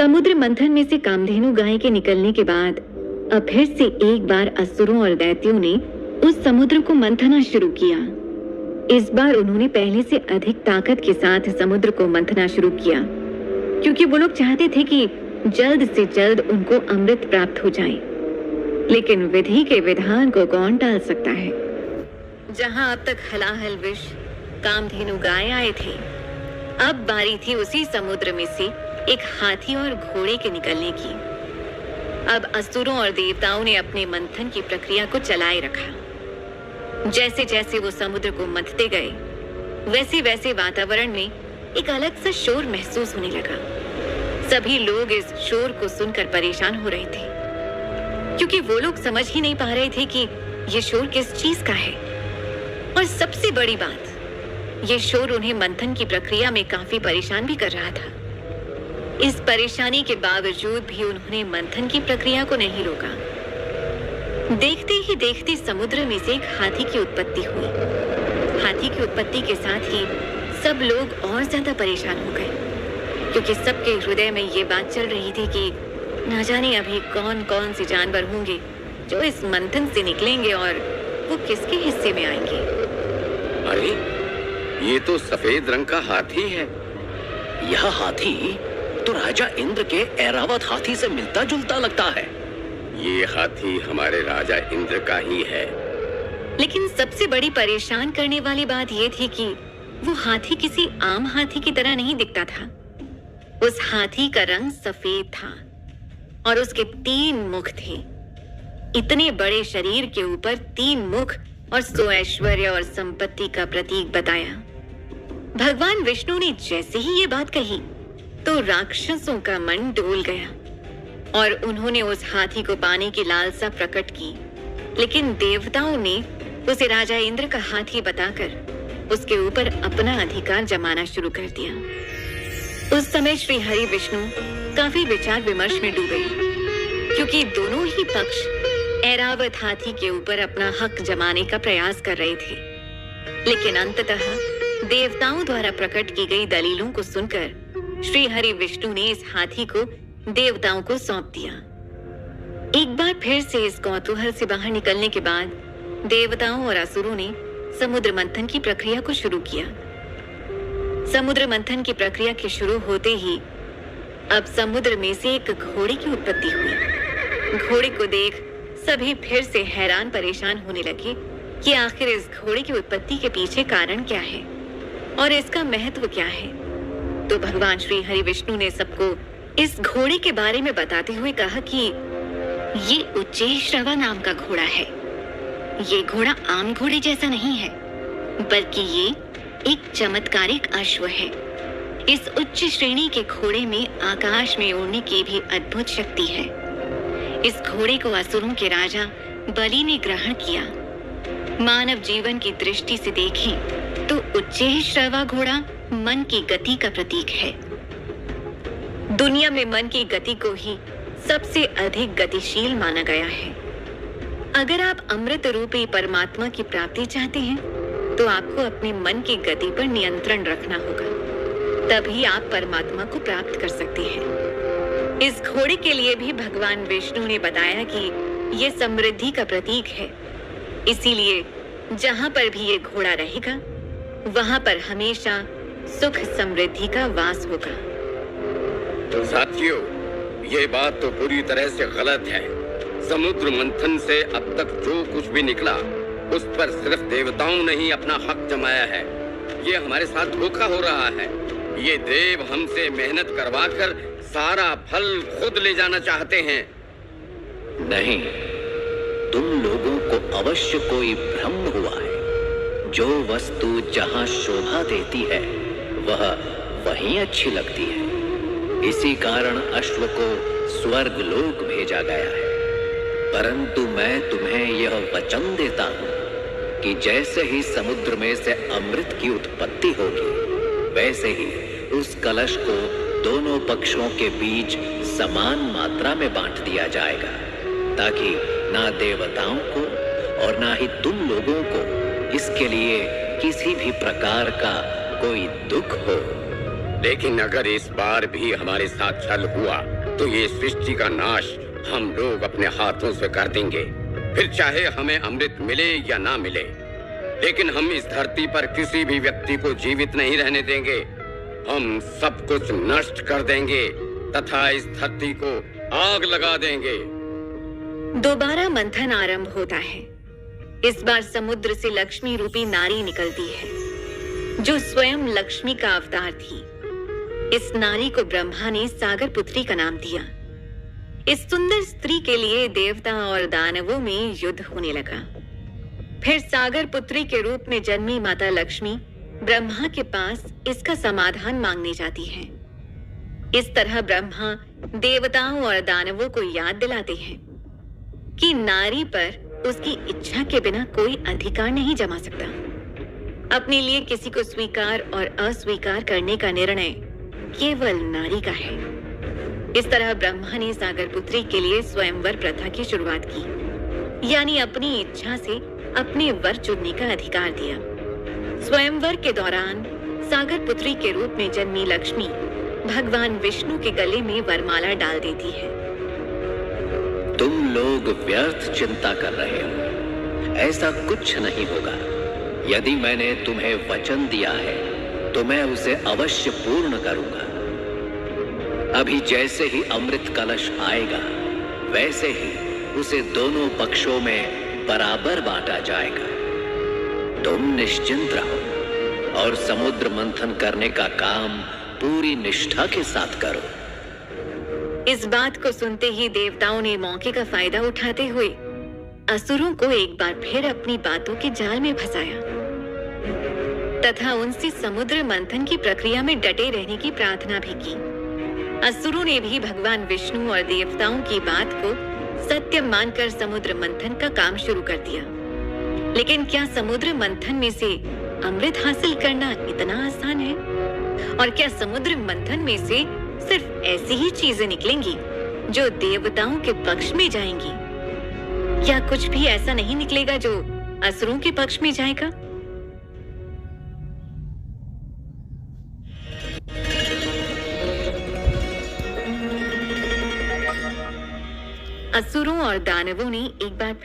समुद्र मंथन में से कामधेनु गाय के निकलने के बाद अब फिर से एक बार असुरों और दैत्यों ने उस समुद्र को मंथना शुरू किया। इस बार उन्होंने पहले से अधिक ताकत के साथ समुद्र को मंथना शुरू किया, क्योंकि वो लोग चाहते थे कि जल्द से जल्द उनको अमृत प्राप्त हो जाए। लेकिन विधि के विधान को कौन टाल सकता है? जहां अब तक हलाहल विष कामधेनु गाय आए थे, अब बारी थी उसी समुद्र में से एक हाथी और घोड़े के निकलने की। अब असुरों और देवताओं ने अपने मंथन की प्रक्रिया को चलाए रखा। जैसे जैसे वो समुद्र को मंथते गए, वैसे वैसे वातावरण में एक अलग सा शोर महसूस होने लगा। सभी लोग इस शोर को सुनकर परेशान हो रहे थे, क्योंकि वो लोग समझ ही नहीं पा रहे थे कि ये शोर किस चीज का है। और सबसे बड़ी बात, ये शोर उन्हें मंथन की प्रक्रिया में काफी परेशान भी कर रहा था। इस परेशानी के बावजूद भी उन्होंने मंथन की प्रक्रिया को नहीं रोका। देखते ही देखते समुद्र में से एक हाथी की उत्पत्ति हुई। हाथी की उत्पत्ति के साथ ही सब लोग और ज्यादा परेशान हो गए, क्योंकि सबके हृदय में ये बात चल रही थी कि ना जाने अभी कौन कौन से जानवर होंगे जो इस मंथन से निकलेंगे और वो किसके हिस्से में आएंगे। अरे, ये तो सफेद रंग का हाथी है। यह हाथी तो राजा इंद्र के ऐरावत हाथी से मिलता जुलता लगता है। ये हाथी हमारे राजा इंद्र का ही है। लेकिन सबसे बड़ी परेशान करने वाली बात यह थी कि वो हाथी किसी आम हाथी की तरह नहीं दिखता था। उस हाथी का रंग सफेद था और उसके 3 मुख थे। इतने बड़े शरीर के ऊपर 3 मुख और सो ऐश्वर्य और संपत्ति का प्रतीक बताया। भगवान विष्णु ने जैसे ही ये बात कही तो राक्षसों का मन डोल गया और उन्होंने उस हाथी को पाने की लालसा प्रकट की। लेकिन देवताओं ने उसे राजा इंद्र का हाथी बताकर उसके ऊपर अपना अधिकार जमाना शुरू कर दिया। उस समय श्री हरि विष्णु काफी विचार विमर्श में डूबे, क्योंकि दोनों ही पक्ष ऐरावत हाथी के ऊपर अपना हक जमाने का प्रयास कर रहे थे। लेकिन अंततः देवताओं द्वारा प्रकट की गई दलीलों को सुनकर श्री हरि विष्णु ने इस हाथी को देवताओं को सौंप दिया। एक बार फिर से इस कौतूहल से बाहर निकलने के बाद देवताओं और असुरों ने समुद्र मंथन की प्रक्रिया को शुरू किया। समुद्र मंथन की प्रक्रिया के शुरू होते ही अब समुद्र में से एक घोड़े की उत्पत्ति हुई। घोड़े को देख सभी फिर से हैरान परेशान होने लगे कि आखिर इस घोड़े की उत्पत्ति के पीछे कारण क्या है और इसका महत्व क्या है। तो भगवान श्री हरि विष्णु ने सबको इस घोड़े के बारे में बताते हुए कहा कि ये उच्चैःश्रवा नाम का घोड़ा है। ये घोड़ा आम घोड़े जैसा नहीं है, बल्कि ये एक चमत्कारिक अश्व है। इस उच्च श्रेणी के घोड़े में आकाश में उड़ने की भी अद्भुत शक्ति है। इस घोड़े को असुरों के राजा बलि ने ग्रहण किया। मानव जीवन की दृष्टि से देखें तो उच्चैःश्रवा घोड़ा मन की गति का प्रतीक है। दुनिया में मन की गति को ही सबसे अधिक गतिशील माना गया है। अगर आप अमृत रूपी परमात्मा की प्राप्ति चाहते हैं तो आपको अपने मन की गति पर नियंत्रण रखना होगा, तभी आप परमात्मा को प्राप्त कर सकते हैं। इस घोड़े के लिए भी भगवान विष्णु ने बताया कि ये समृद्धि का प्रतीक है, इसीलिए जहां पर भी ये घोड़ा रहेगा वहां पर हमेशा सुख समृद्धि का वास होगा। तो साथियों, ये बात तो पूरी तरह से गलत है। समुद्र मंथन से अब तक जो कुछ भी निकला उस पर सिर्फ देवताओं ने ही अपना हक जमाया है। ये हमारे साथ धोखा हो रहा है। ये देव हमसे मेहनत करवाकर सारा फल खुद ले जाना चाहते हैं। नहीं, तुम लोगों को अवश्य कोई भ्रम हुआ है। जो वस्तु जहां शोभा देती है वह वहीं अच्छी लगती है। इसी कारण अश्व को स्वर्ग लोक भेजा गया है। परंतु मैं तुम्हें यह वचन देता हूं कि जैसे ही समुद्र में से अमृत की उत्पत्ति होगी, वैसे ही उस कलश को दोनों पक्षों के बीच समान मात्रा में बांट दिया जाएगा, ताकि ना देवताओं को और ना ही तुम लोगों को इसके लिए किसी भी प्रकार का कोई दुख हो। लेकिन अगर इस बार भी हमारे साथ छल हुआ तो ये सृष्टि का नाश हम लोग अपने हाथों से कर देंगे। फिर चाहे हमें अमृत मिले या ना मिले, लेकिन हम इस धरती पर किसी भी व्यक्ति को जीवित नहीं रहने देंगे। हम सब कुछ नष्ट कर देंगे तथा इस धरती को आग लगा देंगे। दोबारा मंथन आरंभ होता है। इस बार समुद्र से लक्ष्मी रूपी नारी निकलती है, जो स्वयं लक्ष्मी का अवतार थी। इस नारी को ब्रह्मा ने सागर पुत्री का नाम दिया। इस सुंदर स्त्री के लिए देवता और दानवों में युद्ध होने लगा। फिर सागर पुत्री के रूप में जन्मी माता लक्ष्मी ब्रह्मा के पास इसका समाधान मांगने जाती है। इस तरह ब्रह्मा देवताओं और दानवों को याद दिलाते हैं कि नारी पर उसकी इच्छा के बिना कोई अधिकार नहीं जमा सकता। अपने लिए किसी को स्वीकार और अस्वीकार करने का निर्णय केवल नारी का है। इस तरह ब्रह्मा ने सागर पुत्री के लिए स्वयंवर प्रथा की शुरुआत की, यानी अपनी इच्छा से अपने वर चुनने का अधिकार दिया। स्वयंवर के दौरान सागर पुत्री के रूप में जन्मी लक्ष्मी भगवान विष्णु के गले में वरमाला डाल देती है। तुम लोग व्यर्थ चिंता कर रहे हो, ऐसा कुछ नहीं होगा। यदि मैंने तुम्हें वचन दिया है तो मैं उसे अवश्य पूर्ण करूंगा। अभी जैसे ही अमृत कलश आएगा, वैसे ही उसे दोनों पक्षों में बराबर बांटा जाएगा। तुम निश्चिंत रहो और समुद्र मंथन करने का काम पूरी निष्ठा के साथ करो। इस बात को सुनते ही देवताओं ने मौके का फायदा उठाते हुए असुरों को एक बार फिर अपनी बातों के जाल में फंसाया तथा उनसे समुद्र मंथन की प्रक्रिया में डटे रहने की प्रार्थना भी की। असुरों ने भी भगवान विष्णु और देवताओं की बात को सत्य मानकर समुद्र मंथन का काम शुरू कर दिया। लेकिन क्या समुद्र मंथन में से अमृत हासिल करना इतना आसान है? और क्या समुद्र मंथन में से सिर्फ ऐसी ही चीजें निकलेंगी जो देवताओं के पक्ष में जाएंगी? क्या कुछ भी ऐसा नहीं निकलेगा जो असुरों के पक्ष में जाएगा? असुरों और दानवों ने एक बार फिर